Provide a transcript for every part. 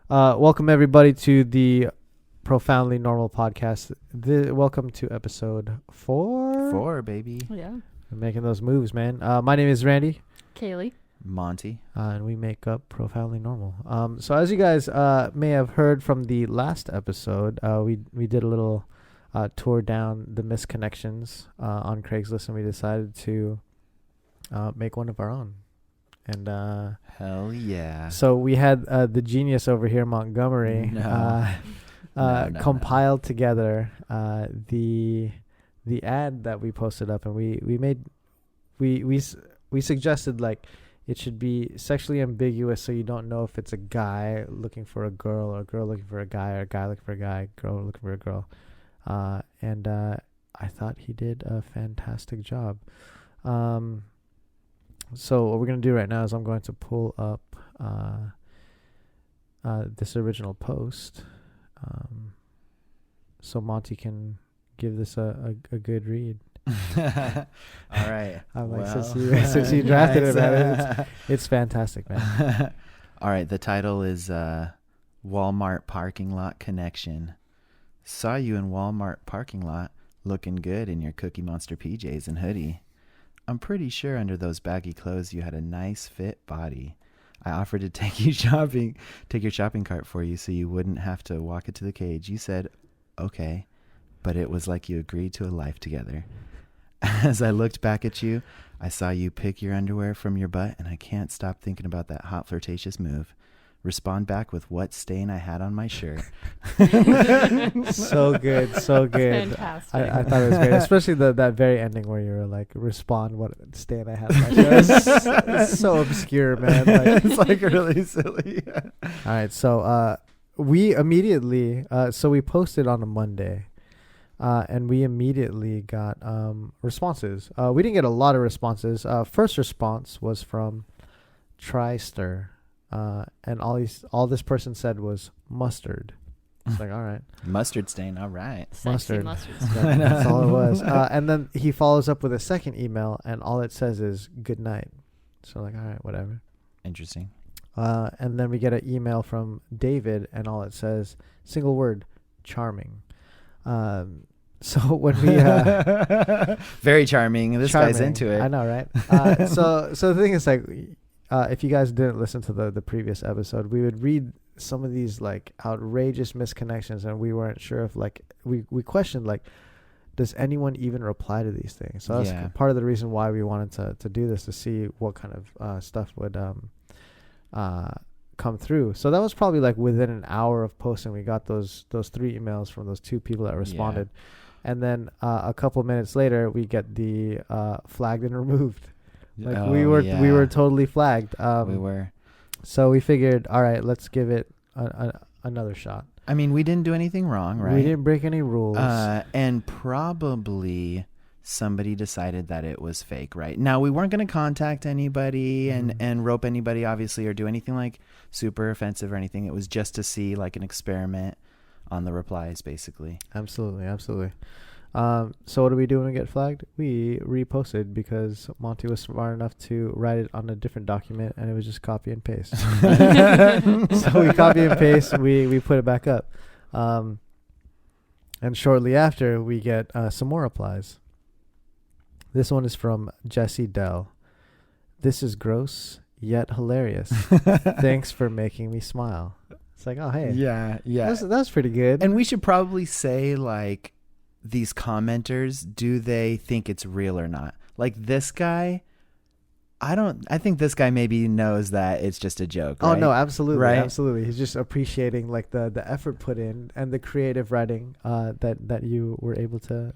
Welcome everybody to the Profoundly Normal podcast. Welcome to episode 4. 4, baby. Yeah. We're making those moves, man. My name is Randy. Kaylee. Monty. And we make up Profoundly Normal. So as you guys may have heard from the last episode, we did a little tour down the misconnections on Craigslist, and we decided to make one of our own. And hell yeah. so we had the genius over here, Montgomery, compiled together the ad that we posted up, and we suggested like it should be sexually ambiguous, so you don't know if it's a guy looking for a girl or a girl looking for a guy or a guy looking for a guy, girl looking for a girl. And I thought he did a fantastic job. So what we're going to do right now is I'm going to pull up this original post so Monty can give this a good read. All right. I'm like, since you drafted it, man, it's fantastic, man. All right. The title is Walmart Parking Lot Connection. Saw you in Walmart parking lot looking good in your Cookie Monster PJs and hoodie. I'm pretty sure under those baggy clothes you had a nice fit body. I offered to take your shopping cart for you so you wouldn't have to walk it to the cage. You said, okay, but it was like you agreed to a life together. As I looked back at you, I saw you pick your underwear from your butt, and I can't stop thinking about that hot flirtatious move. Respond back with what stain I had on my shirt. So good. Fantastic. I thought it was great, especially that very ending where you were like, respond what stain I had on my shirt. It's so obscure, man. Like, It's like really silly. all right, so we immediately so we posted on a Monday, and we immediately got responses. We didn't get a lot of responses. First response was from TriStir. And all this person said was mustard. It's like, all right. Mustard stain, all right. Sexy Mustard. stain. That's all it was. And then he follows up with a second email, and all it says is good night. So like, all right, whatever. Interesting. And then we get an email from David, and all it says, single word, charming. So when we very charming. This guy's into it. I know, right? So the thing is, like, if you guys didn't listen to the previous episode, we would read some of these like outrageous misconnections, and we weren't sure if like we questioned like, does anyone even reply to these things? So that's part of the reason why we wanted to do this, to see what kind of stuff would come through. So that was probably like within an hour of posting, we got those 3 emails from those 2 people that responded. And then a couple minutes later, we get the flagged and removed. Like we were totally flagged. We were. So we figured, all right, let's give it another shot. I mean, we didn't do anything wrong, right? We didn't break any rules. And probably somebody decided that it was fake, right? Now, we weren't going to contact anybody and rope anybody, obviously, or do anything like super offensive or anything. It was just to see like an experiment on the replies, basically. Absolutely. So what do we do when we get flagged? We reposted, because Monty was smart enough to write it on a different document, and it was just copy and paste. So we copy and paste, we put it back up. And shortly after, we get some more replies. This one is from Jesse Dell. This is gross, yet hilarious. Thanks for making me smile. It's like, oh, hey. Yeah. That's pretty good. And we should probably say, like, these commenters, do they think it's real or not? Like this guy, I think this guy maybe knows that it's just a joke, right? Oh no, absolutely. Right? Absolutely. He's just appreciating like the effort put in and the creative writing that you were able to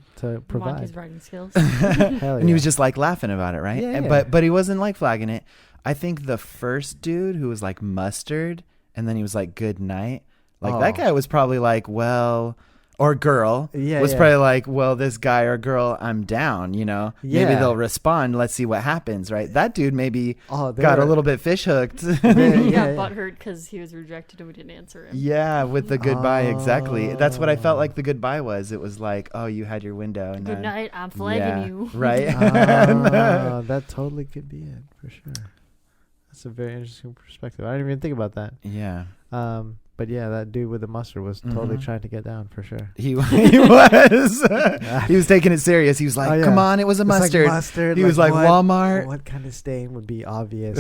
provide. Monty's writing skills. Hell And he yeah. was just like laughing about it, right? Yeah. But he wasn't like flagging it. I think the first dude who was like mustard, and then he was like good night, like that guy was probably like, well, or girl was probably like, well, this guy or girl, I'm down, you know. Yeah. Maybe they'll respond. Let's see what happens, right? That dude maybe got a little bit fish hooked. He got butthurt because he was rejected and we didn't answer him. Yeah, with the goodbye, exactly. That's what I felt like the goodbye was. It was like, oh, you had your window. And Good night, I'm flagging you. Right. That totally could be it, for sure. That's a very interesting perspective. I didn't even think about that. Yeah. But But yeah, that dude with the mustard was totally Mhm. trying to get down for sure. He was. He was taking it serious. He was like, Oh, yeah. "Come on, it was a It's like mustard." mustard. He was like, what- Walmart. What kind of stain would be obvious?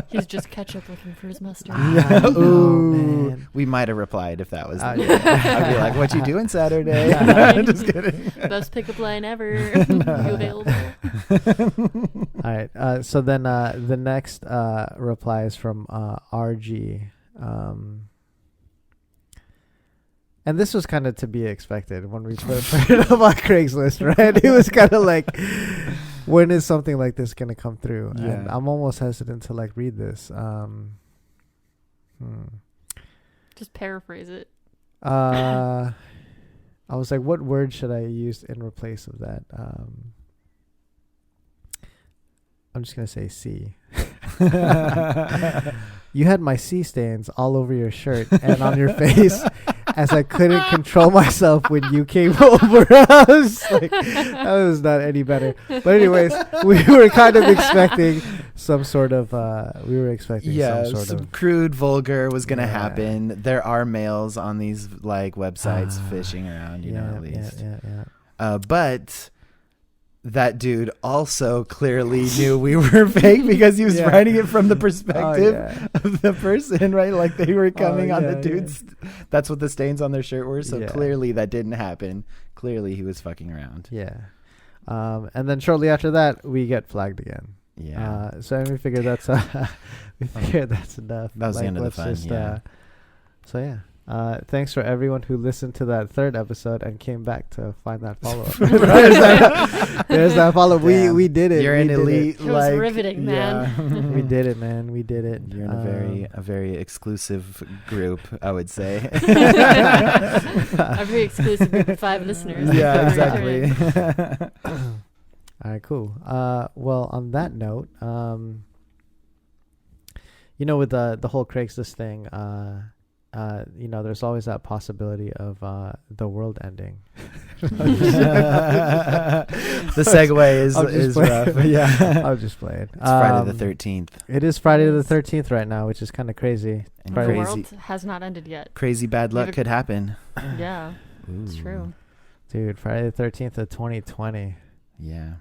He's just ketchup looking for his mustard. I know, Ooh. man. We might have replied if that was. Oh, the yeah. I'd be like, "What you doing Saturday?" Just kidding. Best pickup line ever. You available? All right. So then the next reply is from RG. And this was kind of to be expected when we put it up on Craigslist, right? It was kind of like, when is something like this going to come through? Yeah. And I'm almost hesitant to like read this. Just paraphrase it. I was like, what word should I use in replace of that? I'm just going to say C. You had my C stains all over your shirt and on your face as I couldn't control myself when you came over. I was like, that was not any better. But anyways, we were kind of expecting some sort of, some crude, vulgar was going to Yeah. happen. There are males on these like websites Ah, fishing around, you know, at least. Yeah. But that dude also clearly knew we were fake because he was Yeah. writing it from the perspective yeah. of the person, right? Like they were coming on the yeah, dudes. That's what the stains on their shirt were. So Yeah. clearly that didn't happen. Clearly he was fucking around. Yeah. And then shortly after that, we get flagged again. Yeah. So we figured that's enough. That was the end of the fun. Yeah. So yeah. Thanks for everyone who listened to that third episode and came back to find that follow up. There's that follow up. Damn. We did it. You're we an did elite. It was like, riveting, man. It. We did it, man. We did it. You're in a very exclusive group, I would say. A very exclusive group of 5 listeners. Yeah, Very exactly. All right, cool. Well, on that note, with the whole Craigslist thing, there's always that possibility of the world ending. The segue is rough. Yeah. I'm just playing. It's Friday the 13th. It is Friday the 13th right now, which is kind of crazy. And The Friday. world has not ended yet. Crazy bad luck could happen. Yeah, it's true. Dude, Friday the 13th of 2020. Yeah.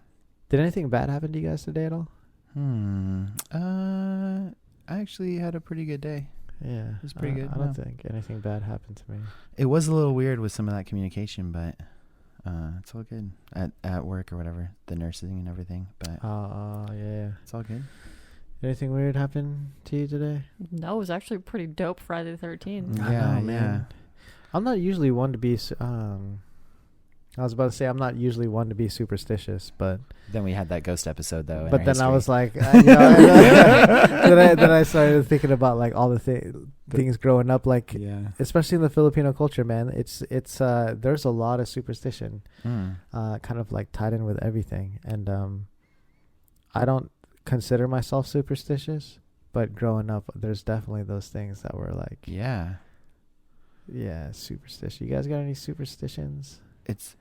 Did anything bad happen to you guys today at all? I actually had a pretty good day. Yeah. It was pretty good, I don't no. think anything bad happened to me. It was a little weird with some of that communication, but it's all good at work or whatever, the nursing and everything. But Yeah. it's all good. Anything weird happened to you today? No, it was actually pretty dope Friday the 13th. I Yeah, know, man. I'm not usually one to be. I was about to say I'm not usually one to be superstitious, but Then we had that ghost episode though. but in then our I was history. like, then I started thinking about like all the things growing up, like yeah. especially in the Filipino culture, man. It's there's a lot of superstition, kind of like tied in with everything, and I don't consider myself superstitious, but growing up, there's definitely those things that were like, Yeah. superstition. You guys got any superstitions? It's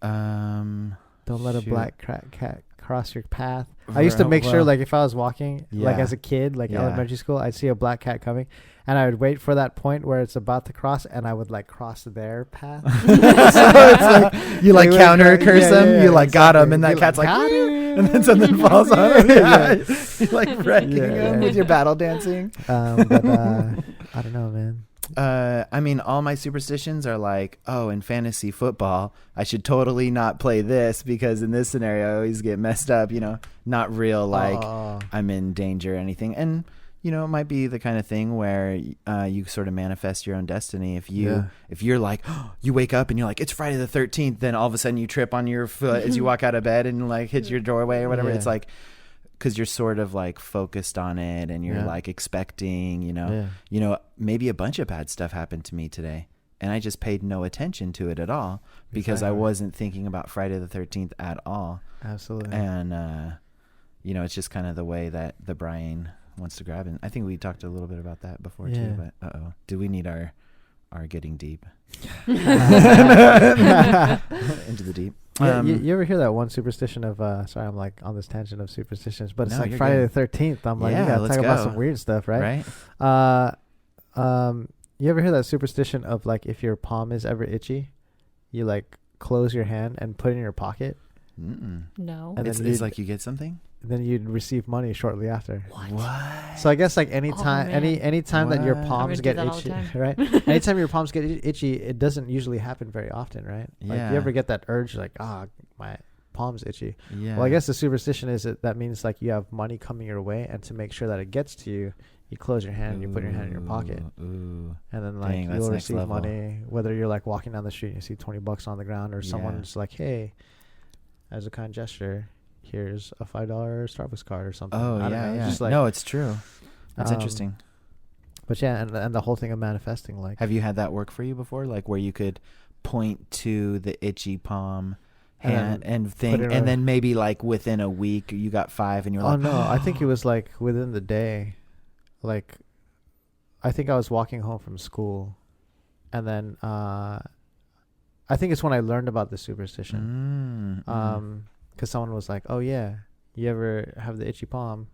Don't let a shoot. black cat cross your path. I used to make sure, Well, like, if I was walking, like yeah. as a kid, like Yeah. elementary school, I'd see a black cat coming, and I would wait for that point where it's about to cross, and I would like cross their path. So it's like you like they would counter go- curse yeah, them. yeah, you like got him, exactly. and that You cat's like, got him. and then something falls on him. Yeah. You like wrecking Yeah, him yeah. with your battle dancing. But I don't know, man. I mean, all my superstitions are like, oh, in fantasy football, I should totally not play this because in this scenario, I always get messed up, not real, like I'm in danger or anything. And, it might be the kind of thing where you sort of manifest your own destiny. If you're like, you wake up and you're like, it's Friday the 13th, then all of a sudden you trip on your foot as you walk out of bed and like hit your doorway or whatever. Yeah. It's like, because you're sort of like focused on it and you're like expecting, maybe a bunch of bad stuff happened to me today and I just paid no attention to it at all because I wasn't thinking about Friday the 13th at all. Absolutely. And, it's just kind of the way that the brain wants to grab it. I think we talked a little bit about that before too, but do we need our getting deep into the deep? Yeah, you ever hear that one superstition of sorry, I'm like on this tangent of superstitions, but it's No, like you're Friday good. the 13th. I'm like, Yeah, you gotta let's talk about go. some weird stuff, right? Right? You ever hear that superstition of like if your palm is ever itchy, you like close your hand and put it in your pocket, Mm-mm. No. And It's then you'd- like you get something. then you'd receive money shortly after. What? So I guess like anytime, man. any time that your What? I'm palms gonna get do that all the itchy, time. right? Anytime your palms get itchy, it doesn't usually happen very often, right? Like Yeah. you ever get that urge, like my palms itchy. Yeah. Well, I guess the superstition is that means like you have money coming your way, and to make sure that it gets to you, you close your hand and you put your hand in your pocket, Ooh. and then like Dang, that's you'll next receive level. money, whether you're like walking down the street and you see $20 on the ground, or Yeah. someone's like, hey, as a kind gesture, here's a $5 Starbucks card or something. Oh, I don't yeah, know, yeah. just like, No, it's true. That's Um, interesting. But yeah, and the whole thing of manifesting, like, Have you had that work for you before? Like where you could point to the itchy palm And hand then and think, it and on- then maybe like within a week you got 5 and you're oh like, no, I think it was like within the day. Like, I think I was walking home from school, and then I think it's when I learned about the superstition. Because someone was like, "Oh yeah, you ever have the itchy palm?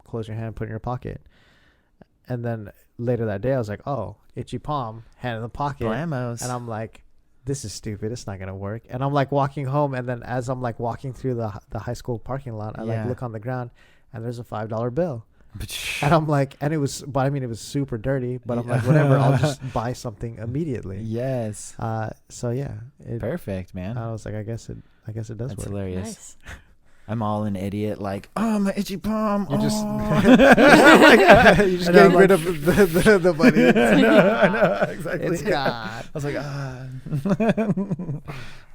Close your hand, put it in your pocket." And then later that day, I was like, "Oh, itchy palm, hand in the pocket," Blamos. and I'm like, "This is stupid. It's not gonna work." And I'm like walking home, and then as I'm like walking through the high school parking lot, I like Yeah. look on the ground, and there's a $5 bill. And I'm like, and it was, but I mean, it was super dirty, but I'm like, whatever, I'll just buy something immediately. Yes. So yeah, Perfect, man. I was like, I guess it does That's work. hilarious. Nice. I'm all an idiot, like, oh, my itchy palm. You're just, oh." you're just And I'm getting rid like- of the money. I know, exactly. It's gone. I was like,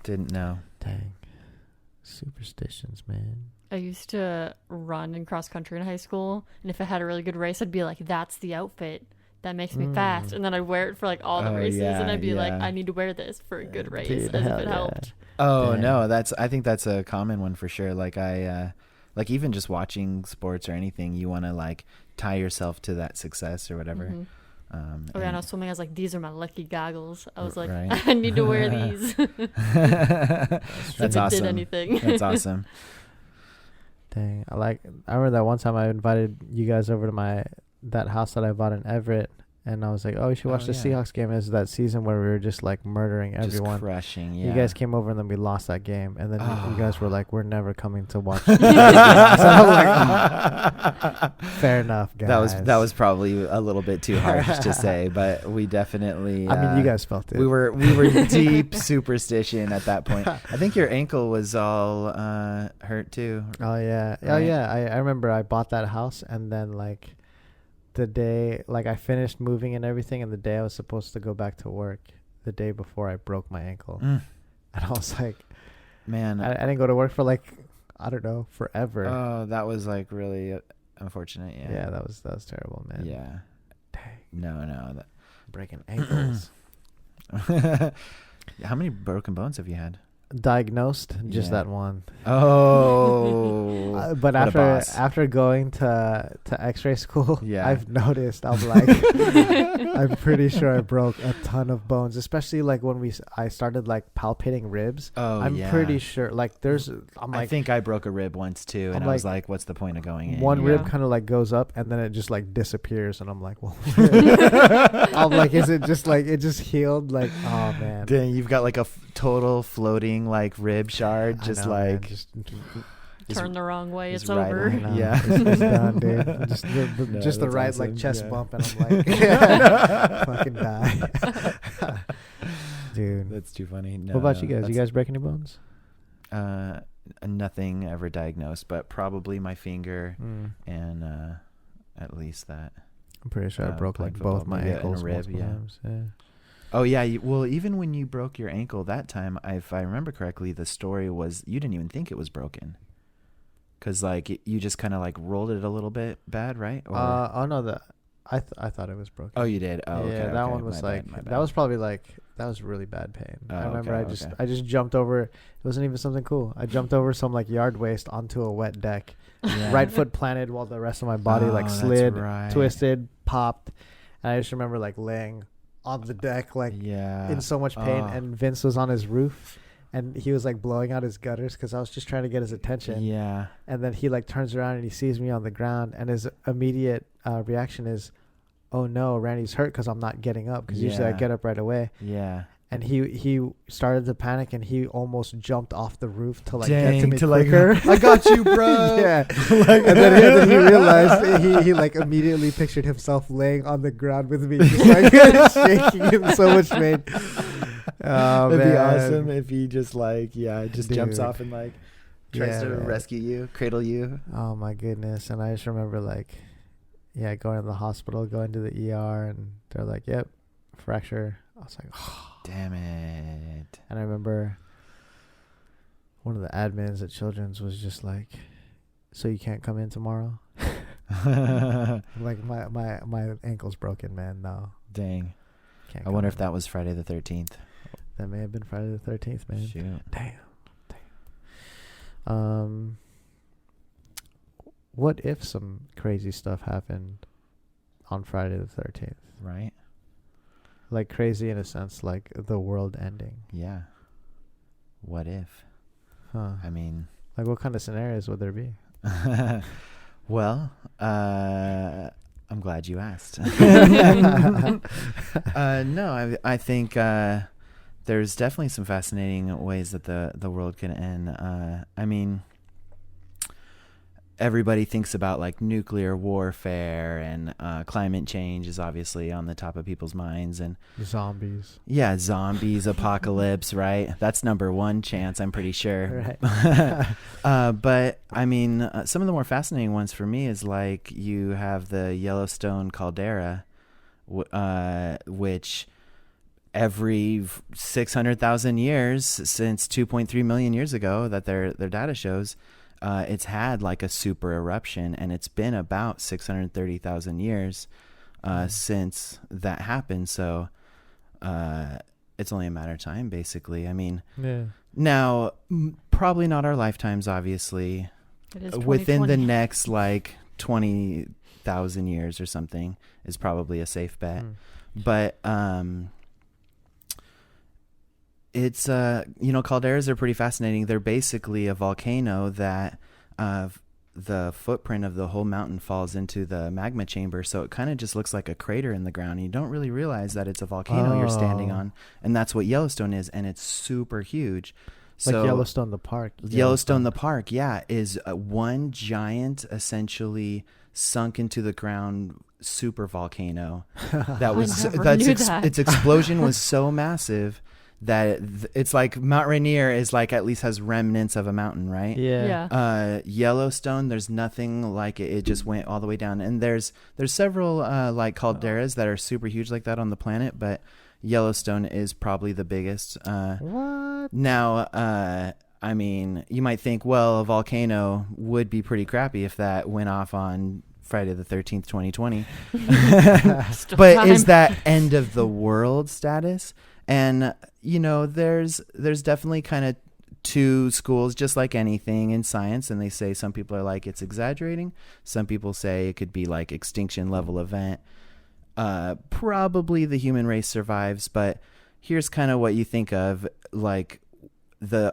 didn't know. Dang, superstitions, man. I used to run in cross country in high school, and if I had a really good race, I'd be like, "That's the outfit that makes me fast," and then I'd wear it for like all the Oh, races, yeah, and I'd be like, yeah. "I need to wear this for a good race," Dude, as if hell it yeah. helped. Oh Dang. no, I think that's a common one for sure. Like like even just watching sports or anything, you want to like tie yourself to that success or whatever. Mhm. Oh yeah, and- and I was swimming. I was like, "These are my lucky goggles." I was like, Right. "I need to wear these." That's if it awesome. did anything. That's awesome. Dang, I remember that one time I invited you guys over to that house that I bought in Everett, and I was like, "Oh, we should watch the yeah. Seahawks game." It's that season where we were just like murdering Just everyone. crushing. Yeah. You guys came over and then we lost that game, and then you guys were like, "We're never coming to watch." So I'm like, fair enough, guys. that was probably a little bit too harsh to say, but we definitely. I mean, you guys felt it. We were deep superstition at that point. I think your ankle was all hurt too. Oh yeah, Right? I remember I bought that house, and then like the day, like I finished moving and everything, and the day I was supposed to go back to work, the day before I broke my ankle, and I was like, Man, I didn't go to work for like, I don't know, forever. oh, that was like really unfortunate. yeah, Yeah. that was terrible, man. Yeah. Dang, No. breaking ankles. How many broken bones have you had? Diagnosed, just Yeah. that one. Oh, But what a boss. after going to X-ray school, Yeah. I've noticed. I'm like, I'm pretty sure I broke a ton of bones, especially like when I started like palpating ribs. Oh, I'm yeah. pretty sure like I'm I like think I broke a rib once too, and I'm I was like, like, "What's the point of going in?" one Yeah. rib kind of like goes up and then it just like disappears, and I'm like, well, I'm like, is it just like it just healed? Like, oh man, Dang, you've got like a total floating like rib shard, I just know, man, like just Turn the wrong way, it's it's right over. on. no, Yeah. it's done, dude. Just the No, just the that's right awesome. like chest Yeah. bump, and I'm like, fucking die, dude. That's too funny. No, What about you no, guys? You that's- guys break any bones? Nothing ever diagnosed, but probably my finger and at least that. I'm pretty sure I broke playing like both football, my maybe in a ankles rib, multiple yeah. times. Yeah. Oh yeah, well even when you broke your ankle that time, if I remember correctly, the story was you didn't even think it was broken, because like you just kind of like rolled it a little bit bad, right? Or, Oh no, I thought it was broken. oh, you did. Oh, yeah, okay, that okay, one was my like bad, my bad. that was probably like that was really bad pain. Oh, I remember okay, I just jumped over. It wasn't even something cool. I jumped over some like yard waste onto a wet deck. Yeah. Right foot planted while the rest of my body Oh, like that's slid, right. twisted, popped, and I just remember like laying on the deck like Yeah. in so much pain, Oh. and Vince was on his roof. And he was like blowing out his gutters because I was just trying to get his attention. Yeah. And then he like turns around and he sees me on the ground, and his immediate reaction is, oh no, Randy's hurt because I'm not getting up, because usually I Yeah. get up right away. Yeah. And he started to panic, and he almost jumped off the roof to like Dang, get to me to quicker. I got you, bro. Yeah. And then he realized he like immediately pictured himself laying on the ground with me, just like shaking in so much pain. Oh, It'd be man. awesome if he just like jumps Dude. off and like tries to man. rescue you, cradle you. Oh my goodness. And I just remember like, yeah, going to the hospital, going to the ER, and they're like, yep, fracture. I was like, oh. Damn it. And I remember one of the admins at Children's was just like, so you can't come in tomorrow? I'm like, my ankle's broken, man. No. Dang. Can't I come wonder in. if that was Friday the 13th. That may have been Friday the 13th, man. Shoot. Damn. What if some crazy stuff happened on Friday the 13th? Right? Like crazy in a sense, like the world ending. Yeah. What if? Huh. I mean, Like what kind of scenarios would there be? well, I'm glad you asked. No, I think there's definitely some fascinating ways that the world can end. I mean, everybody thinks about like nuclear warfare, and climate change is obviously on the top of people's minds, and Zombies. yeah, zombies, apocalypse, right? That's number one chance, I'm pretty sure. Right. But I mean, some of the more fascinating ones for me is like you have the Yellowstone caldera, which every 600,000 years since 2.3 million years ago that their data shows, it's had like a super eruption, and it's been about 630,000 years since that happened. So it's only a matter of time, basically. I mean, Yeah. now probably not our lifetimes, obviously. It is Within the 2020. next like 20,000 years or something is probably a safe bet. But it's calderas are pretty fascinating. They're basically a volcano that the footprint of the whole mountain falls into the magma chamber, so it kind of just looks like a crater in the ground. You don't really realize that it's a volcano you're standing on, and that's what Yellowstone is, and it's super huge. Like So Yellowstone the park. Yellowstone the park, yeah, is one giant, essentially sunk into the ground super volcano. That was never knew that. Its explosion was so massive that it's like Mount Rainier is like at least has remnants of a mountain, right? Yeah. Yellowstone, there's nothing like it. It just went all the way down, and there's several like calderas that are super huge like that on the planet, but Yellowstone is probably the biggest. What? Now, I mean, you might think, well, a volcano would be pretty crappy if that went off on Friday the 13th, 2020. But is that end of the world status? And, you know, there's definitely kind of two schools, just like anything in science. And they say some people are like, it's exaggerating. Some people say it could be like extinction level event. Probably the human race survives, but here's kind of what you think of, like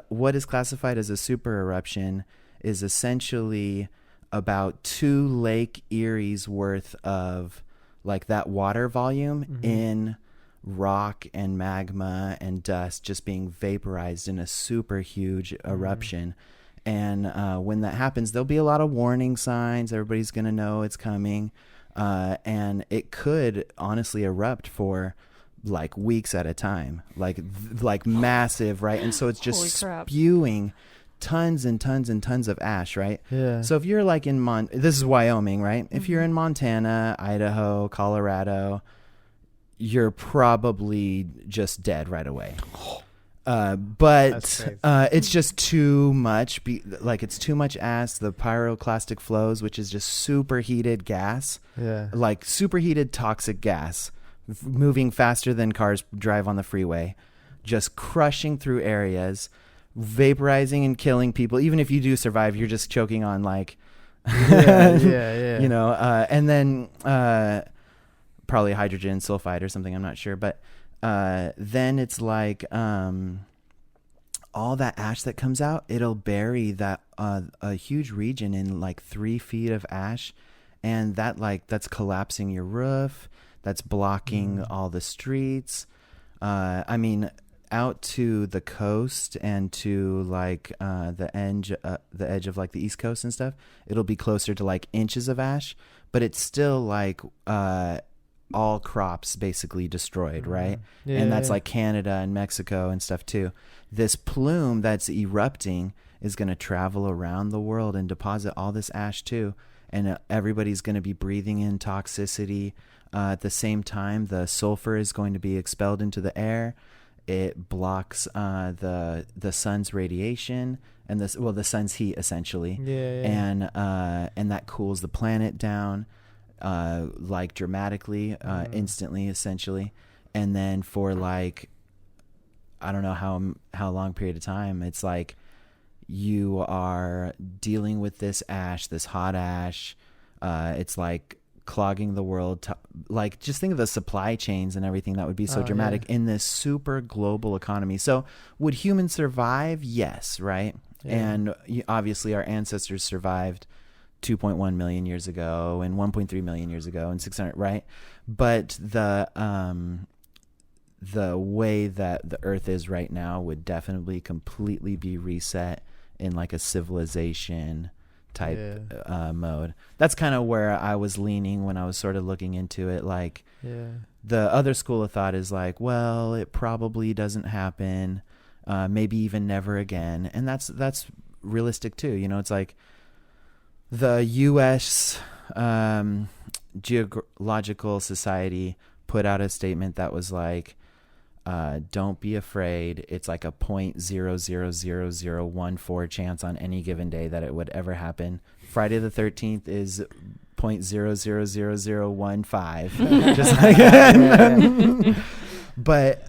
what is classified as a super eruption is essentially about 2 Lake Erie's worth of like that water volume in rock and magma and dust just being vaporized in a super huge eruption. And when that happens, there'll be a lot of warning signs. Everybody's going to know it's coming. And it could honestly erupt for like weeks at a time, like massive, right? And so it's just Holy crap. spewing tons and tons and tons of ash, right? Yeah. So if you're like this is Wyoming, right? If you're in Montana, Idaho, Colorado, you're probably just dead right away. But it's just too much. It's too much ash. The pyroclastic flows, which is just superheated gas, like superheated toxic gas, moving faster than cars drive on the freeway, just crushing through areas, vaporizing and killing people. Even if you do survive, you're just choking on like, you know, and then probably hydrogen sulfide or something. I'm not sure, but then it's like all that ash that comes out, it'll bury that a huge region in like 3 feet of ash, and that's collapsing your roof. that's blocking all the streets. I mean, out to the coast and to like the edge of like the East Coast and stuff, it'll be closer to like inches of ash, but it's still like all crops basically destroyed, right? Yeah, and that's yeah. like Canada and Mexico and stuff too. This plume that's erupting is going to travel around the world and deposit all this ash too, and everybody's going to be breathing in toxicity. At the same time, the sulfur is going to be expelled into the air. It blocks the sun's radiation and the sun's heat essentially, and that cools the planet down like dramatically, instantly essentially. And then for like I don't know how long period of time, it's like you are dealing with this ash, this hot ash. It's like clogging the world. Like just think of the supply chains and everything that would be so dramatic in this super global economy. So would humans survive? Yes, right? And obviously our ancestors survived 2.1 million years ago and 1.3 million years ago and 600, right? But the way that the earth is right now would definitely completely be reset in like a civilization type mode. That's kind of where I was leaning when I was sort of looking into it. Like the other school of thought is like, well, it probably doesn't happen, maybe even never again. And that's realistic too. You know, it's like the U.S. Geological Society put out a statement that was like, don't be afraid. It's like a 0.000014 chance on any given day that it would ever happen. Friday the 13th is 0.000015. Just like but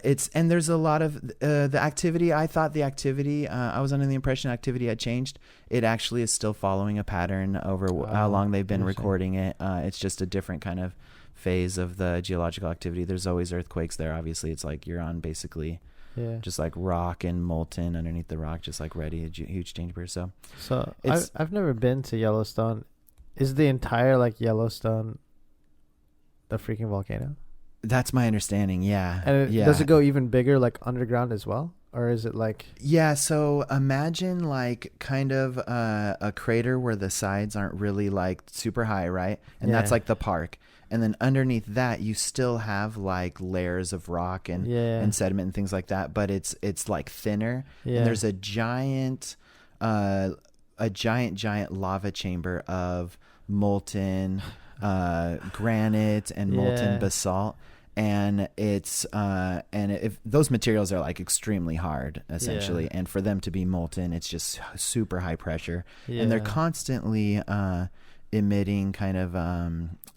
it's, and there's a lot of the activity. I thought the activity, I was under the impression activity had changed. It actually is still following a pattern over how long they've been recording it. It's just a different kind of phase of the geological activity. There's always earthquakes there. Obviously, it's like you're on basically just like rock and molten underneath the rock, just like ready, a huge chamber. So I've never been to Yellowstone. Is the entire like Yellowstone the freaking volcano? That's my understanding. Yeah. And does it go even bigger, like underground as well? Or is it like... Yeah, so imagine like kind of a crater where the sides aren't really like super high, right? And that's like the park. And then underneath that, you still have like layers of rock and sediment and things like that. But it's like thinner. Yeah. And there's a giant lava chamber of molten granite and molten basalt. And it's if those materials are like extremely hard essentially, and for them to be molten, it's just super high pressure, and they're constantly emitting kind of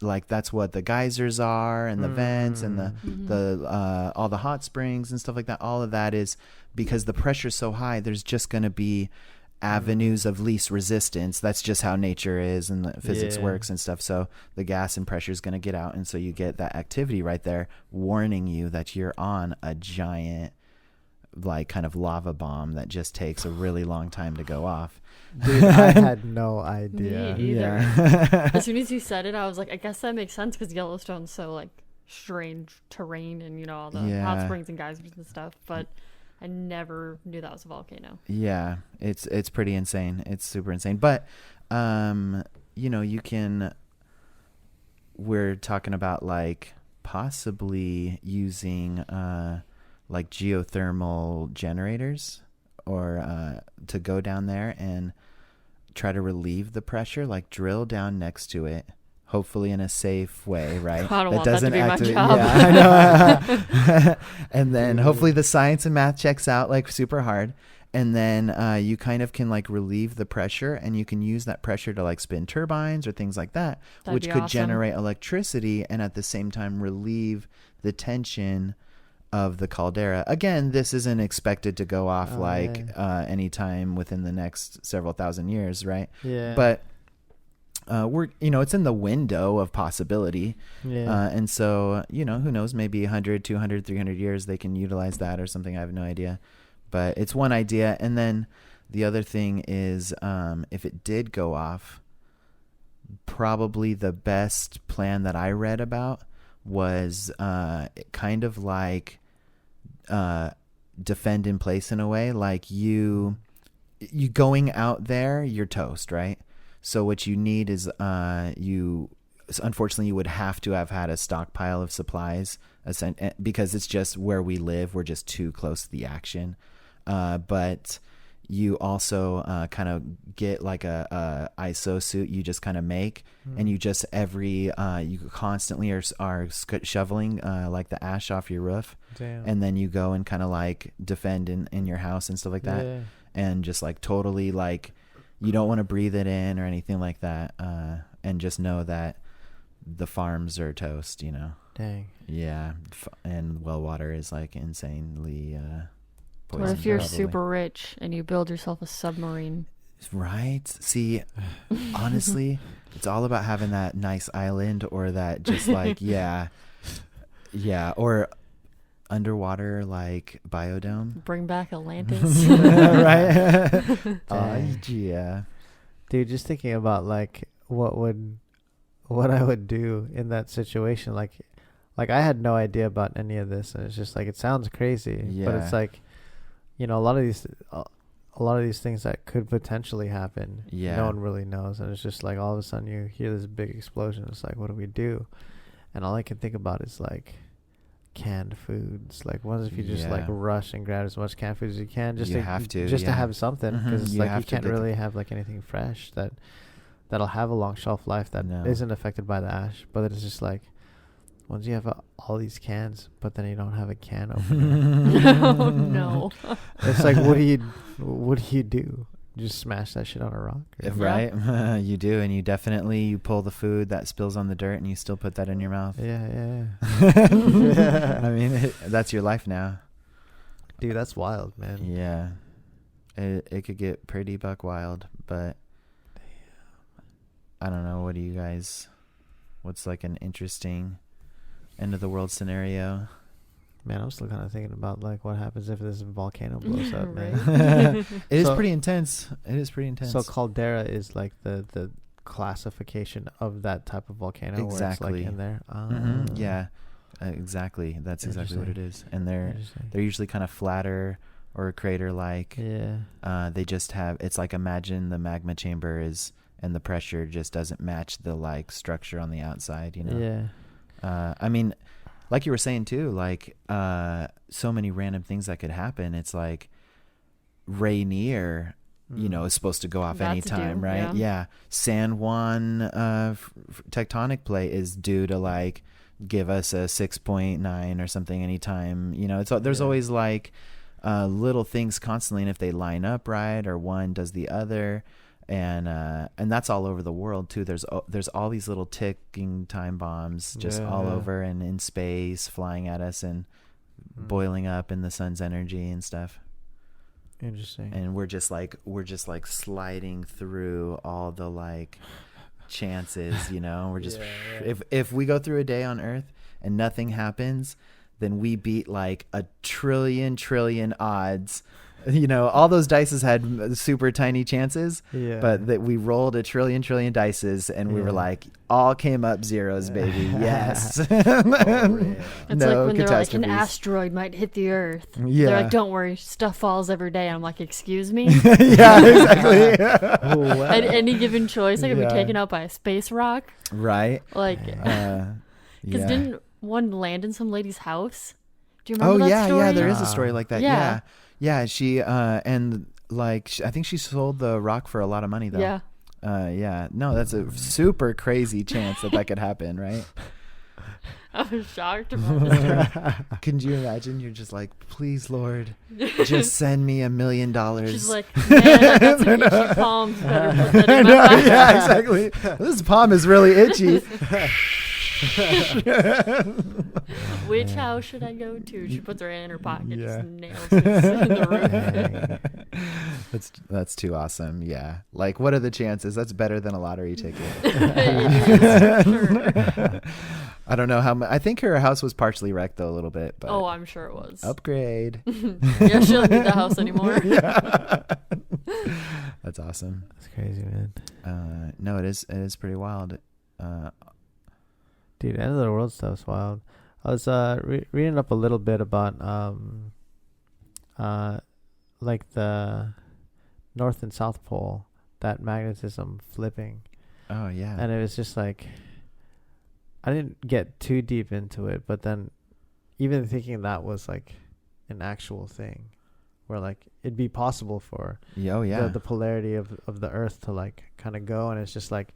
like that's what the geysers are and the vents and the all the hot springs and stuff like that. All of that is because the pressure's so high. There's just going to be avenues of least resistance. That's just how nature is and the physics works and stuff. So the gas and pressure is going to get out, and so you get that activity right there warning you that you're on a giant like kind of lava bomb that just takes a really long time to go off. Dude, I had no idea. Me either. As soon as you said it, I was like, I guess that makes sense because Yellowstone's so like strange terrain and you know all the hot springs and geysers and stuff, but I never knew that was a volcano. Yeah, it's pretty insane. It's super insane. But you know, we're talking about like possibly using like geothermal generators or to go down there and try to relieve the pressure, like drill down next to it. Hopefully in a safe way, right? I don't want that to be my job. Yeah, I know. And then hopefully the science and math checks out like super hard. And then you kind of can like relieve the pressure, and you can use that pressure to like spin turbines or things like that, which could generate electricity and at the same time relieve the tension of the caldera. Again, this isn't expected to go off anytime within the next several thousand years, right? Yeah. But we're, you know, it's in the window of possibility. And so, you know, who knows, maybe 100, 200, 300 years they can utilize that or something. I have no idea. But it's one idea. And then the other thing is if it did go off, probably the best plan that I read about was kind of like defend in place in a way. Like you going out there, you're toast, right? So what you need is unfortunately you would have to have had a stockpile of supplies because it's just where we live. We're just too close to the action. But you also kind of get like a ISO suit you just kind of make, and you just you constantly are shoveling like the ash off your roof. Damn. And then you go and kind of like defend in your house and stuff like that. Yeah. And just like totally like you don't want to breathe it in or anything like that, and just know that the farms are toast, you know. Dang. Yeah. And well water is like insanely what if you're super rich and you build yourself a submarine? Right. See, honestly, it's all about having that nice island, or that just like yeah, or underwater like biodome. Bring back Atlantis. Right. Yeah. Dude, just thinking about like what I would do in that situation, like I had no idea about any of this, and it's just like it sounds crazy, but it's like, you know, a lot of these things that could potentially happen, no one really knows, and it's just like all of a sudden you hear this big explosion. It's like, what do we do? And all I can think about is like canned foods. Like, what if you just like rush and grab as much canned food as you can, just to have something, because it's like you can't really have like anything fresh that'll have a long shelf life that isn't affected by the ash. But it's just like, once you have all these cans, but then you don't have a can opener. Oh no! It's like, what do you do? Just smash that shit on a rock? Right? You do, and you pull the food that spills on the dirt, and you still put that in your mouth. Yeah. I mean, that's your life now, dude. That's wild, man. Yeah, it could get pretty buck wild, but I don't know. What do you guys? What's like an interesting end of the world scenario? Man, I'm still kind of thinking about like what happens if this volcano blows up, man. It is pretty intense. So caldera is like the classification of that type of volcano. Exactly. Where it's like in there. Yeah, exactly. That's exactly what it is. And they're usually kind of flatter or crater like. Yeah. They just have, it's like, imagine the magma chamber is, and the pressure just doesn't match the like structure on the outside, you know. Yeah. I mean, like you were saying too, like so many random things that could happen. It's like Rainier, you know, is supposed to go off anytime, right? Yeah. San Juan tectonic plate is due to like give us a 6.9 or something anytime. You know, it's there's always like little things constantly, and if they line up right or one does the other. And that's all over the world too. There's all these little ticking time bombs just all over and in space, flying at us and boiling up in the sun's energy and stuff. Interesting. And we're just like sliding through all the like chances, you know. We're just if we go through a day on Earth and nothing happens, then we beat like a trillion odds. You know, all those dices had super tiny chances, but that we rolled a trillion dices, and we were like, all came up zeros, baby. Yes. It's like when they're like, an asteroid might hit the Earth. Yeah. They're like, don't worry, stuff falls every day. I'm like, excuse me? Yeah, exactly. At any given choice, I could be taken out by a space rock. Right. Like, because didn't one land in some lady's house? Do you remember that story? Yeah, there is a story like that. Yeah, she and like I think she sold the rock for a lot of money though. Yeah. No, that's a super crazy chance that could happen, right? I was shocked about this. Can you imagine? You're just like, please, Lord, just send me $1 million. She's like, man, I got some itchy palms. Better put that in my pocket. Yeah, exactly. This palm is really itchy. Which house should I go to? She puts her hand in her pocket, just nails it in the roof. That's too awesome. Yeah, like what are the chances? That's better than a lottery ticket. Sure. I don't know how much. I think her house was partially wrecked though a little bit. But I'm sure it was. Upgrade. Yeah, she doesn't need the house anymore. Yeah. That's awesome. That's crazy, man. No, it is pretty wild. Dude, end of the world stuff's wild. I was reading up a little bit about like the North and South Pole, that magnetism flipping. Oh yeah. And it was just like, I didn't get too deep into it, but then even thinking that was like an actual thing, where like it'd be possible for the polarity of the Earth to like kind of go, and it's just like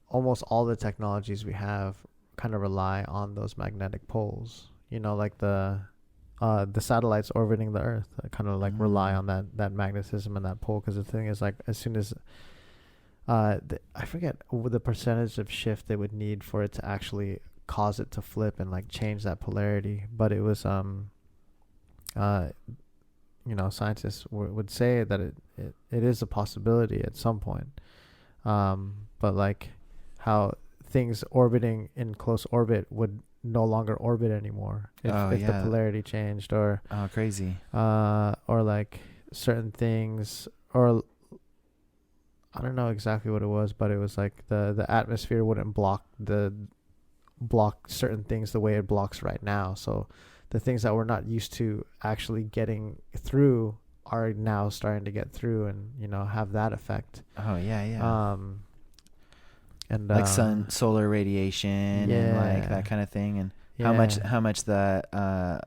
almost all the technologies we have kind of rely on those magnetic poles. You know, like the satellites orbiting the Earth kind of like rely on that magnetism and that pole, because the thing is like as soon as I forget the percentage of shift they would need for it to actually cause it to flip and like change that polarity, but it was you know, scientists would say that it is a possibility at some point, but like how things orbiting in close orbit would no longer orbit anymore if the polarity changed, or crazy, or like certain things, or I don't know exactly what it was, but it was like the atmosphere wouldn't block certain things the way it blocks right now. So the things that we're not used to actually getting through are now starting to get through, and you know, have that effect. Oh yeah. And like solar radiation and like that kind of thing, and how much the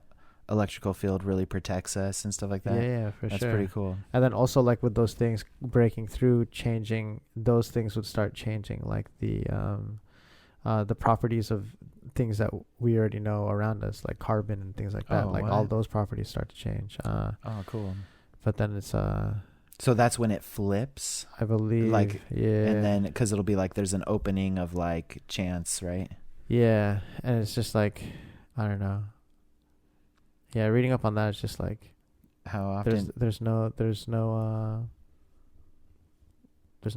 electrical field really protects us and stuff like that. Yeah, for That's sure. pretty cool. And then also like with those things breaking through, changing, those things would start changing, like the properties of things that we already know around us, like carbon and things like that. All those properties start to change. Cool. But then it's so that's when it flips, I believe. Like, yeah. And then because it'll be like there's an opening of like chance, right? Yeah, and it's just like, I don't know. Yeah, reading up on that, it's just like, how often there's no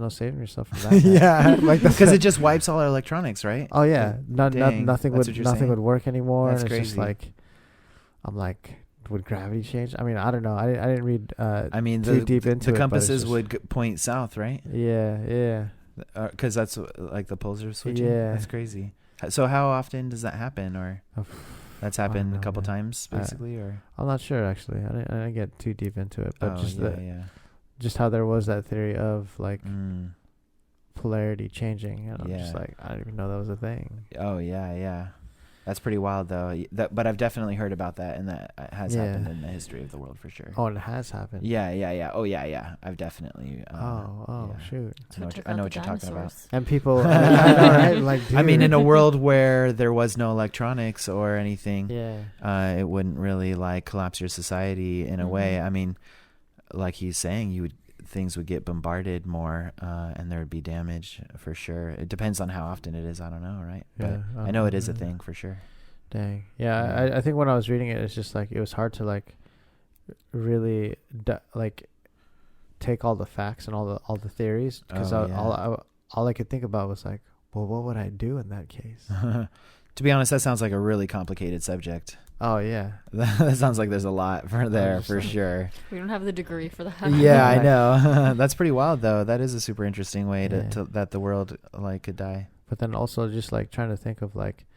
saving yourself from that. Yeah, like because it just wipes all our electronics, right? Oh yeah, nothing would work anymore. That's and it's crazy. just like, I'm like, would gravity change? I mean, I don't know. I didn't read. I mean, too deep into the compasses just, would point south, right? Yeah. Because that's like the poles are switching. Yeah, that's crazy. So how often does that happen, or that's happened a couple times, basically, or I'm not sure actually. I didn't get too deep into it, but just how there was that theory of like polarity changing, and I'm just like, I didn't even know that was a thing. Oh yeah. That's pretty wild, though. But I've definitely heard about that, and that has happened in the history of the world for sure. Oh, and it has happened. Yeah. Oh, yeah. I've definitely. Shoot. I know what you're talking about. And people, I know, right? Like, dude. I mean, in a world where there was no electronics or anything, it wouldn't really like collapse your society in a way. I mean, like he's saying, things would get bombarded more, and there would be damage for sure. It depends on how often it is. I don't know, right? But I know it is a thing for sure. Dang. Yeah, I think when I was reading it, it's just like it was hard to like really like take all the facts and all the theories, because all I could think about was like, well, what would I do in that case? To be honest, that sounds like a really complicated subject. Oh yeah, that sounds like there's a lot for sure. We don't have the degree for that. Yeah, I know. That's pretty wild, though. That is a super interesting way to that the world like could die. But then also just like trying to think of like,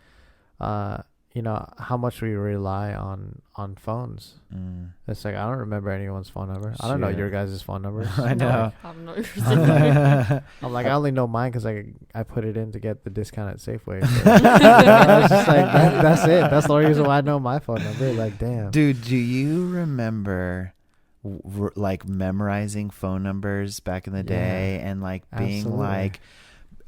you know, how much we rely on phones. It's like, I don't remember anyone's phone number. I don't know your guys' phone number. I know. I don't know yours either. I'm like, I only know mine because I put it in to get the discount at Safeway. So. I was just like, that's it. That's the only reason why I know my phone number. Like, damn. Dude, do you remember like memorizing phone numbers back in the day, and like being like...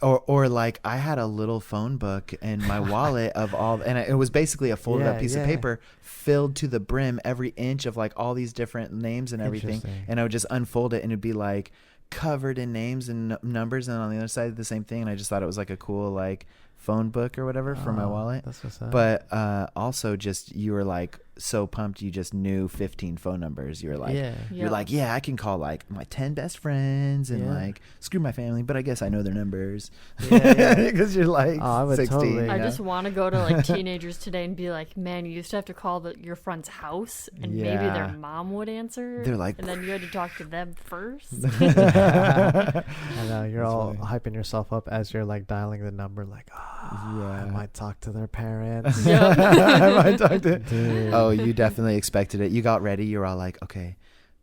Or like I had a little phone book in my wallet of all, and it was basically a folded up piece of paper filled to the brim, every inch of like all these different names and everything. And I would just unfold it, and it'd be like covered in names and numbers, and on the other side the same thing. And I just thought it was like a cool like phone book or whatever for my wallet. That's what's up. But also just you were like so pumped you just knew 15 phone numbers. You're like, you're like, I can call like my 10 best friends and like screw my family, but I guess I know their numbers. Because you're like 16. Totally, I just want to go to like teenagers today and be like, man, you used to have to call your friend's house and maybe their mom would answer. They're like, and then you had to talk to them first. I know, you're all hyping yourself up as you're like dialing the number, like, I might talk to their parents. I might talk to. Dude. Oh, you definitely expected it. You got ready. You're all like, okay,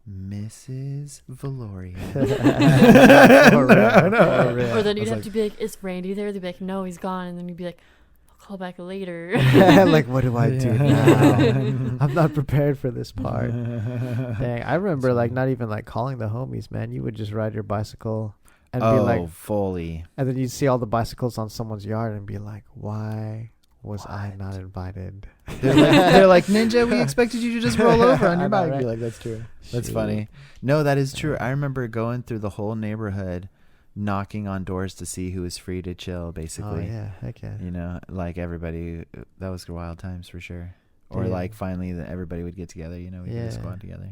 Mrs. Valoria. No. Or then you'd have to be like, is Randy there? They'd be like, no, he's gone. And then you'd be like, I'll call back later. Like, what do I do now? I'm not prepared for this part. Dang, I remember like not even like calling the homies, man. You would just ride your bicycle and be like, fully. And then you'd see all the bicycles on someone's yard and be like, why was I not invited? They're like, Ninja, we expected you to just roll over on your bike. Right? You're like, that's true. That's funny. No, that is true. I remember going through the whole neighborhood knocking on doors to see who was free to chill, basically. Oh, yeah. Heck yeah. You know, like everybody, that was wild times for sure. Or like finally that everybody would get together, you know, we could squad together.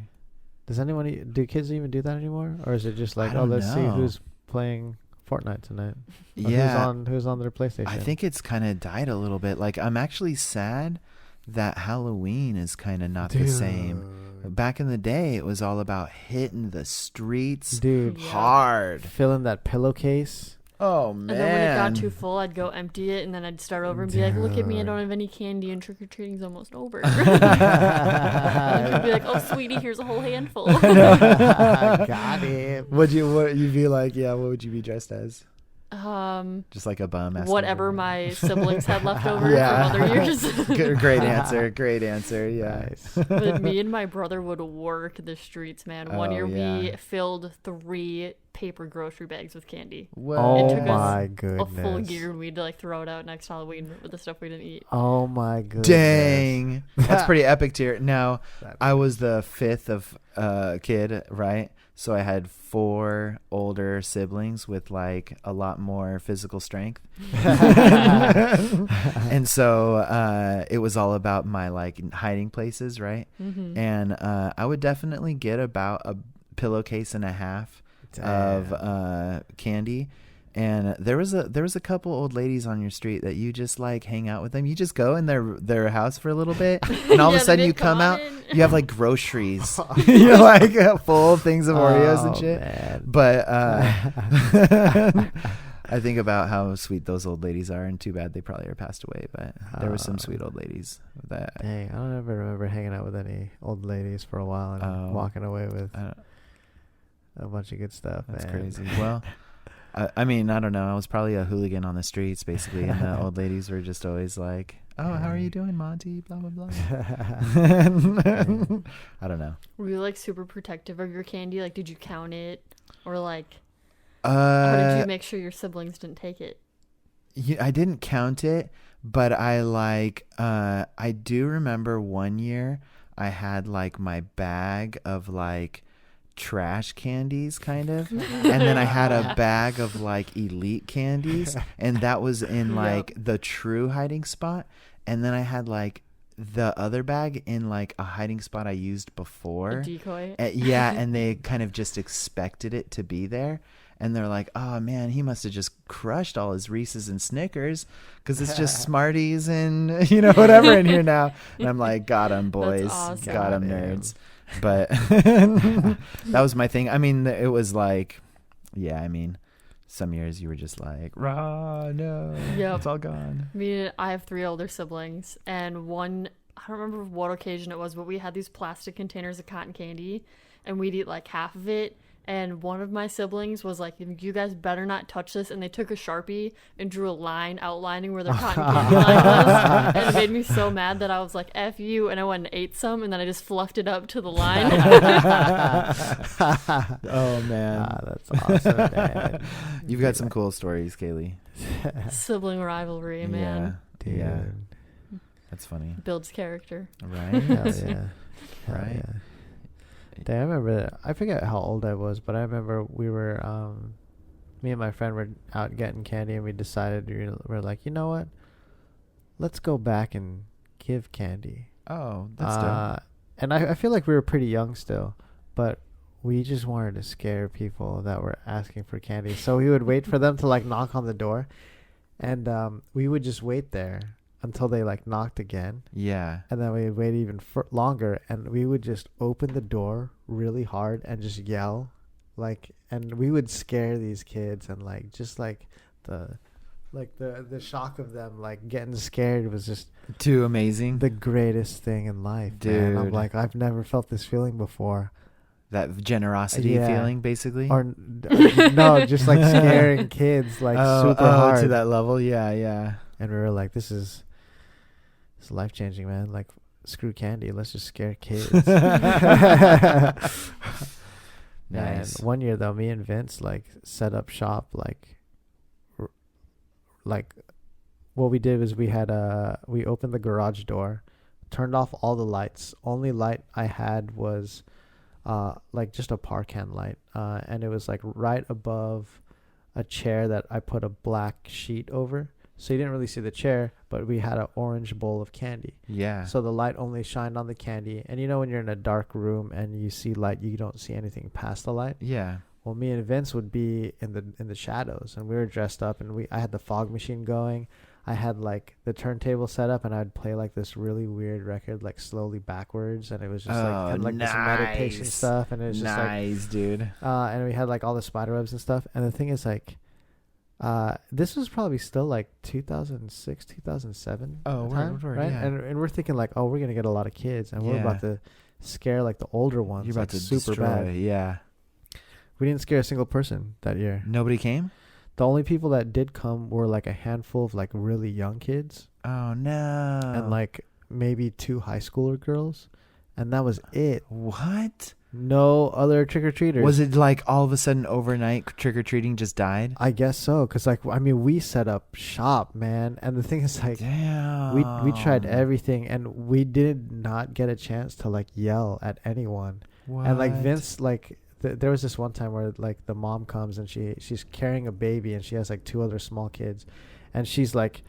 Do kids even do that anymore? Or is it just like, let's see who's playing Fortnite tonight? Who's on their PlayStation? I think it's kind of died a little bit. Like, I'm actually sad that Halloween is kind of not the same. Back in the day, it was all about hitting the streets, hard, filling that pillowcase. Oh man! And then when it got too full, I'd go empty it, and then I'd start over and be like, "Look at me! I don't have any candy, and trick or treating's almost over." And you'd be like, "Oh, sweetie, here's a whole handful." Got it. What you'd be like? Yeah, what would you be dressed as? Just like a bum. Whatever my siblings had left over from other years. Great answer. Yeah. Nice. But me and my brother would work the streets, man. One year we filled 3 paper grocery bags with candy. Whoa. It took us goodness. a full year, and we'd like throw it out next Halloween with the stuff we didn't eat. Oh my goodness. Dang. That's pretty epic tier. Now, I was the 5th of kid, right? So I had 4 older siblings with like a lot more physical strength. And so it was all about my like hiding places, right? Mm-hmm. And I would definitely get about a pillowcase and a half of candy. And there was a couple old ladies on your street that you just like hang out with them. You just go in their house for a little bit, and all of a sudden you come out, you have like groceries, you're like full things of Oreos and shit. Man. But I think about how sweet those old ladies are, and too bad they probably are passed away. But there were some sweet old ladies. Dang, I don't ever remember hanging out with any old ladies for a while and walking away with a bunch of good stuff. That's man. Crazy. Well. I mean, I don't know. I was probably a hooligan on the streets, basically, and the old ladies were just always like, "Oh, how are you doing, Monty?" Blah blah blah. I don't know. Were you like super protective of your candy? Like, did you count it, or like, how did you make sure your siblings didn't take it? I didn't count it, but I do remember one year I had like my bag of like trash candies kind of, and then I had a bag of like elite candies, and that was in like the true hiding spot, and then I had like the other bag in like a hiding spot I used before, a decoy. And they kind of just expected it to be there, and they're like, oh man, he must have just crushed all his Reese's and Snickers because it's just Smarties and whatever in here now. And I'm like, got 'em, boys. Awesome. Got 'em, nerds. But that was my thing. I mean, it was like, I mean, some years you were just like, rah, no, it's all gone. I have 3 older siblings, and one, I don't remember what occasion it was, but we had these plastic containers of cotton candy, and we'd eat like half of it. And one of my siblings was like, you guys better not touch this. And they took a Sharpie and drew a line outlining where their cotton candy line was. And it made me so mad that I was like, F you. And I went and ate some. And then I just fluffed it up to the line. Oh, man. That's awesome, man. You've got some cool stories, Kaylee. Sibling rivalry, man. Dude. Yeah. That's funny. Builds character. Right? Hell yeah. Right? Yeah. I remember, I forget how old I was, but I remember we were, me and my friend were out getting candy, and we decided, we're like, you know what? Let's go back and give candy. Oh, that's dope. And I feel like we were pretty young still, but we just wanted to scare people that were asking for candy. So we would wait for them to like knock on the door, and we would just wait there until they like knocked again. Yeah. And then we would wait even longer, and we would just open the door really hard and just yell, like, and we would scare these kids, and like just like the shock of them like getting scared was just too amazing. The greatest thing in life, dude. Man. I'm like, I've never felt this feeling before. That generosity feeling, basically? Or no, just like scaring kids like super hard. To that level, yeah. And we were like, this is life changing, man. Like, screw candy, let's just scare kids. Nice. And one year though, me and Vince like set up shop like what we did was we opened the garage door, turned off all the lights. Only light I had was like just a par can light, and it was like right above a chair that I put a black sheet over, so you didn't really see the chair, but we had an orange bowl of candy. Yeah. So the light only shined on the candy, and you know when you're in a dark room and you see light, you don't see anything past the light. Yeah. Well, me and Vince would be in the shadows, and we were dressed up, and I had the fog machine going. I had like the turntable set up, and I'd play like this really weird record, like slowly backwards, and it was just like had, like this meditation stuff, and it was just nice, dude. And we had like all the spider webs and stuff. And the thing is, like, this was probably still like 2006, 2007. Oh, time, right? Yeah. And we're thinking like, oh, we're gonna get a lot of kids, and we're about to scare like the older ones. You're about like, to super destroy, bad. Yeah. We didn't scare a single person that year. Nobody came? The only people that did come were like a handful of like really young kids. Oh no. And like maybe 2 high schooler girls, and that was it. What? No other trick-or-treaters. Was it like all of a sudden overnight trick-or-treating just died? I guess so, because like, I mean, we set up shop, man, and the thing is like, damn, we tried everything, and we did not get a chance to like yell at anyone. What? And like Vince, like there was this one time where like the mom comes and she's carrying a baby, and she has like 2 other small kids, and she's like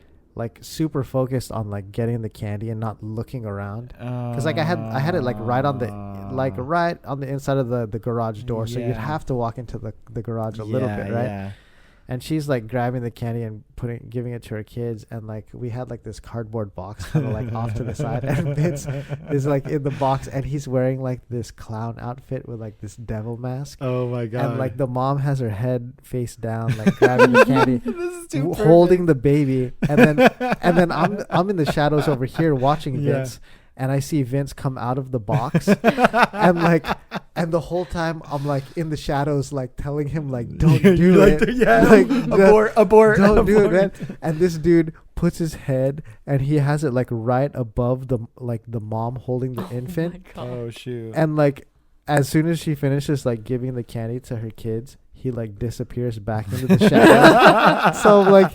super focused on like getting the candy and not looking around, because like I had it like right on the inside of the garage door, so you'd have to walk into the garage a little bit, right? Yeah. And she's like grabbing the candy and giving it to her kids, and like we had like this cardboard box kind of like off to the side, and Vince is like in the box, and he's wearing like this clown outfit with like this devil mask. Oh my god! And like the mom has her head face down, like grabbing the candy, holding the baby, and then I'm in the shadows over here watching Vince. And I see Vince come out of the box, and the whole time I'm like in the shadows, like telling him like, don't do it, abort, don't do it, man. And this dude puts his head, and he has it like right above the mom holding the infant. Oh shoot! And like as soon as she finishes like giving the candy to her kids, he like disappears back into the shadows. So like,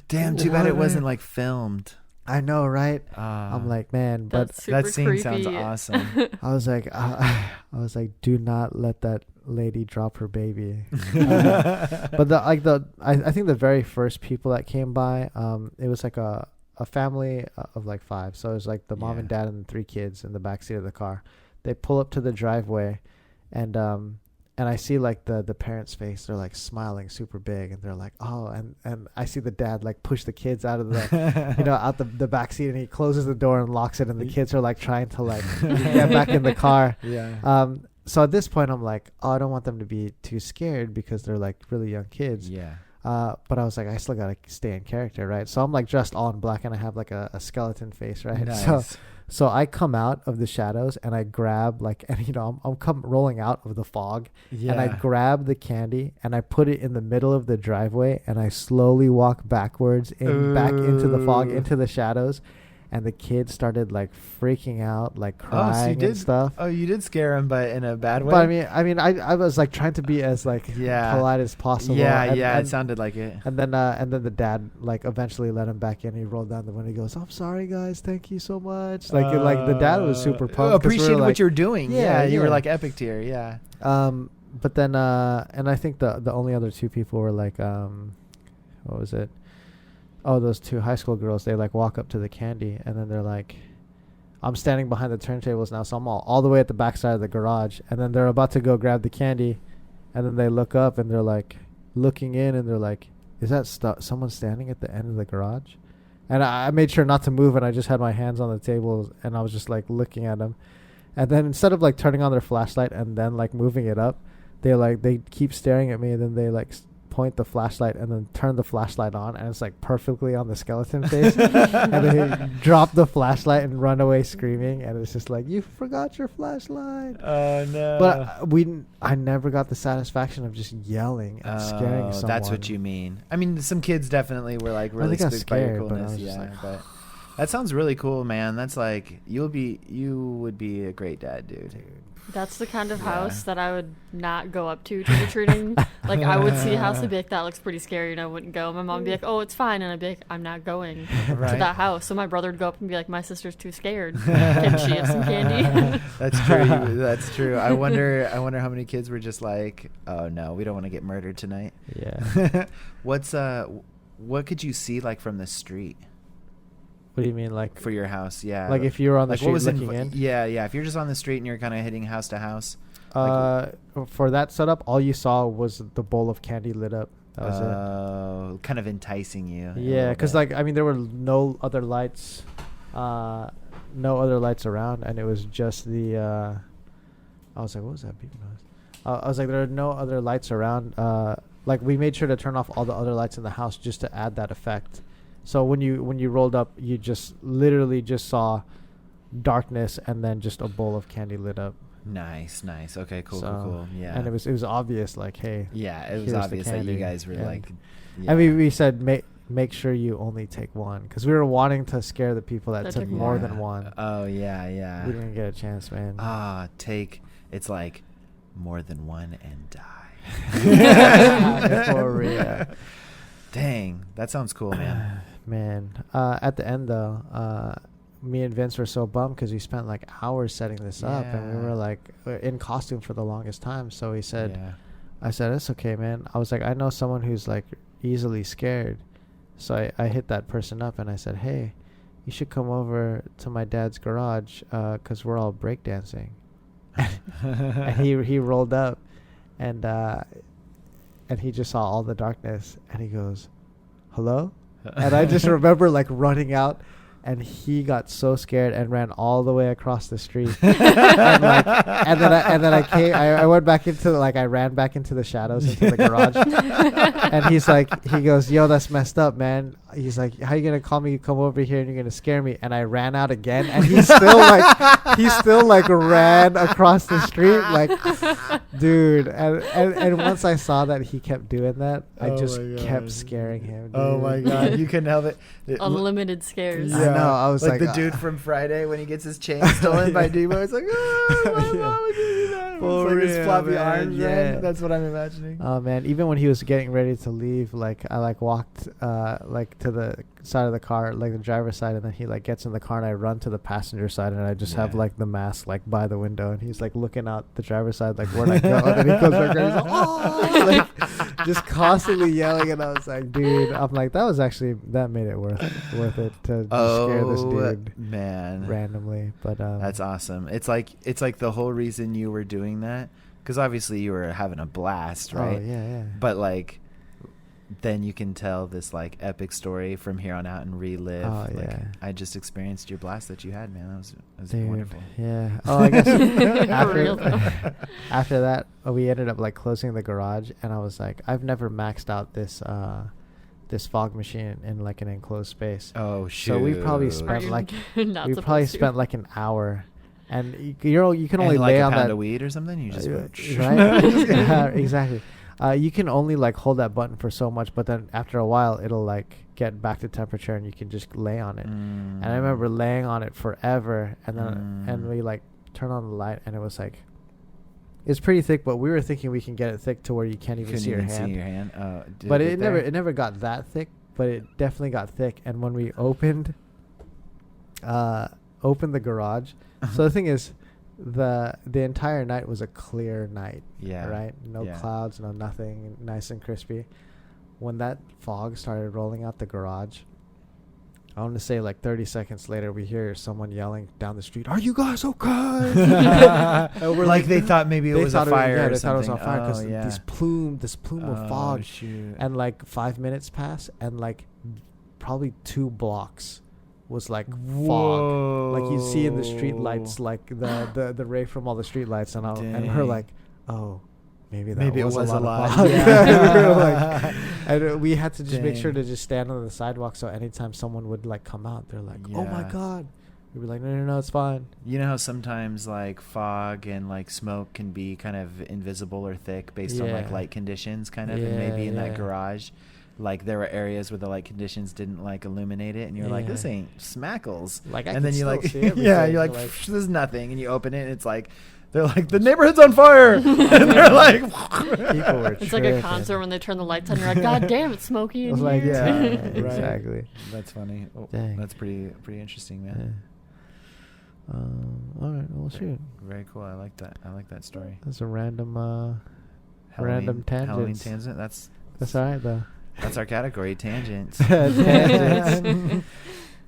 damn, too bad it wasn't like filmed. I know, right? I'm like, man, but that scene creepy. sounds awesome. I was like, do not let that lady drop her baby. But I think the very first people that came by, it was like a family of like 5. So it was like the mom and dad and 3 kids in the backseat of the car. They pull up to the driveway, and I see like the parents' face. They're like smiling super big, and they're like, oh, and I see the dad like push the kids out of the, out the back seat, and he closes the door and locks it, and the kids are like trying to like get back in the car. Yeah. So at this point, I'm like, oh, I don't want them to be too scared because they're like really young kids. Yeah. But I was like, I still gotta stay in character, right? So I'm like dressed all in black, and I have like a skeleton face, right? Nice. So I come out of the shadows, and I grab like, and I'm rolling out of the fog, and I grab the candy, and I put it in the middle of the driveway, and I slowly walk backwards back into the fog, into the shadows. And the kids started like freaking out, like crying and stuff. Oh, you did scare them, but in a bad way. But I was like trying to be as like polite as possible. And it sounded like it. And then the dad like eventually let him back in. He rolled down the window. He goes, "I'm sorry, guys. Thank you so much." Like the dad was super pumped. Appreciated what you're doing. Yeah, you were like epic tier. Yeah. But then and I think the only other 2 people were like what was it? Oh, those 2 high school girls, they like walk up to the candy, and then they're like, I'm standing behind the turntables now, so I'm all the way at the back side of the garage, and then they're about to go grab the candy, and then they look up and they're like looking in, and they're like, is that someone standing at the end of the garage? And I made sure not to move, and I just had my hands on the table, and I was just like looking at them. And then instead of like turning on their flashlight and then like moving it up, they keep staring at me, and then they like point the flashlight and then turn the flashlight on, and it's like perfectly on the skeleton face. And they drop the flashlight and run away screaming, and it's just like, you forgot your flashlight. Oh no. But I never got the satisfaction of just yelling and scaring someone. That's what you mean. I mean, some kids definitely were like really spooked by your coolness. But that sounds really cool, man. That's like you would be a great dad, dude. That's the kind of house that I would not go up to trick-or-treating. Like, I would see a house and be like, that looks pretty scary, and I wouldn't go. My mom would be like, oh, it's fine. And I'd be like, I'm not going to that house. So my brother would go up and be like, my sister's too scared. Can she have some candy? That's true. That's true. I wonder how many kids were just like, oh, no, we don't want to get murdered tonight. Yeah. What could you see, like, from the street? What do you mean, like for your house? Yeah, like if you were on the street looking in. Yeah. If you're just on the street and you're kind of hitting house to house. For that setup, all you saw was the bowl of candy lit up. That was it. Kind of enticing you. Yeah, because like I mean, there were no other lights around, and it was just the. I was like, what was that beeping noise? I was like, there are no other lights around. Like we made sure to turn off all the other lights in the house just to add that effect. So when you rolled up, you just literally just saw darkness and then just a bowl of candy lit up. Nice. Okay, cool. Yeah. And it was obvious, like, hey. Yeah, it was obvious that you guys were like. Yeah. I mean, we said make sure you only take one, because we were wanting to scare the people that took more than one. Oh yeah. We didn't get a chance, man. It's like more than one and die. For real. Dang, that sounds cool, man. Man, at the end though, me and Vince were so bummed because we spent like hours setting this up, and we were like in costume for the longest time. So he said, I said, it's okay, man. I was like, I know someone who's like easily scared. So I hit that person up and I said, hey, you should come over to my dad's garage because we're all breakdancing. And he rolled up and he just saw all the darkness and he goes, hello? And I just remember like running out, and he got so scared and ran all the way across the street. and then I went back into I ran back into the shadows into the garage. And he goes, yo, that's messed up, man. He's like, how you gonna call me? You come over here and you're gonna scare me. And I ran out again, and he still ran across the street, like, dude. And once I saw that he kept doing that, I just kept scaring him. Dude. Oh my god, you couldn't help it. Unlimited scares. Yeah. I know. I was like the dude from Friday when he gets his chain stolen by Debo. It's like, my mom would do that. It's like his floppy arms. Yeah. That's what I'm imagining. Oh man, even when he was getting ready to leave, like I walked to the side of the car, like the driver's side, and then he like gets in the car and I run to the passenger side, and I just have like the mask like by the window, and he's like looking out the driver's side like, where'd I go? And then he goes back there, he's like, oh, like just constantly yelling, and I was like, dude, I'm like, that made it worth it to scare this dude, man, randomly. But that's awesome. It's like the whole reason you were doing that, because obviously you were having a blast, right? Oh yeah. But like, then you can tell this like epic story from here on out and relive. Oh like, yeah. I just experienced your blast that you had, man. That was Dude, wonderful. Yeah. Oh, I guess after that, we ended up like closing the garage, and I was like, I've never maxed out this fog machine in like an enclosed space. Oh shoot. So we probably spent like an hour. And you can only like lay a on pound that of weed or something. You just right. Yeah, exactly. You can only like hold that button for so much, but then after a while it'll like get back to temperature and you can just lay on it. And I remember laying on it forever, and then and we like turn on the light, and it was like, it's pretty thick, but we were thinking we can get it thick to where you can't even see your hand. But it never got that thick, but it definitely got thick. And when we opened the garage, so the thing is, the entire night was a clear night. Yeah. Right? No clouds, no nothing, nice and crispy. When that fog started rolling out the garage, I want to say like 30 seconds later, we hear someone yelling down the street, "Are you guys okay?" And we're like they thought maybe it was a fire yeah, or they something. thought it was on fire because yeah. this plume of fog. Shoot. And like 5 minutes pass, and like probably 2 blocks was like fog. Like you see in the street lights, like the ray from all the street lights, and we're like, oh. Maybe it was a lot. Yeah. And we had to just make sure to just stand on the sidewalk, so anytime someone would like come out, they're like, "Oh my god!" We'd be like, "No, it's fine." You know how sometimes like fog and like smoke can be kind of invisible or thick based on like light conditions, kind of, and maybe in that garage, like there were areas where the light conditions didn't like illuminate it, and you're like, "This ain't smackles." Like, and then you like, yeah, you're like, "This is nothing," and you open it, and it's like. They're like, the neighborhood's on fire. And they're like, people were it's like a concert when they turn the lights on. You're like, God damn, it's smoky in like, here. yeah, exactly. That's funny. Oh, Dang. that's pretty interesting, man. Yeah. All right, well, shoot. Very cool. I like that story. That's a random Halloween tangent. That's all right though. That's our category, tangents. Tangents.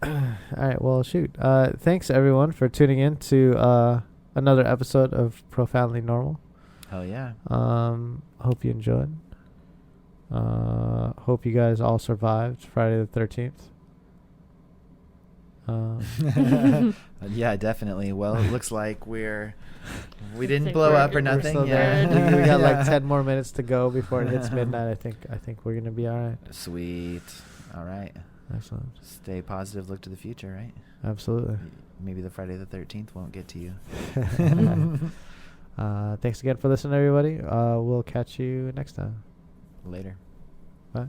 All right, well, shoot. Thanks everyone for tuning in to another episode of Profoundly Normal. Hell yeah. Hope you enjoyed. Hope you guys all survived Friday the 13th. Yeah, definitely. Well, it looks like we didn't blow up or nothing. We Yeah. got like 10 more minutes to go before it hits midnight. I think we're gonna be all right. Sweet. All right. Excellent. Stay positive. Look to the future, right? Absolutely. Maybe the Friday the 13th won't get to you. Thanks again for listening, everybody. We'll catch you next time. Later. Bye.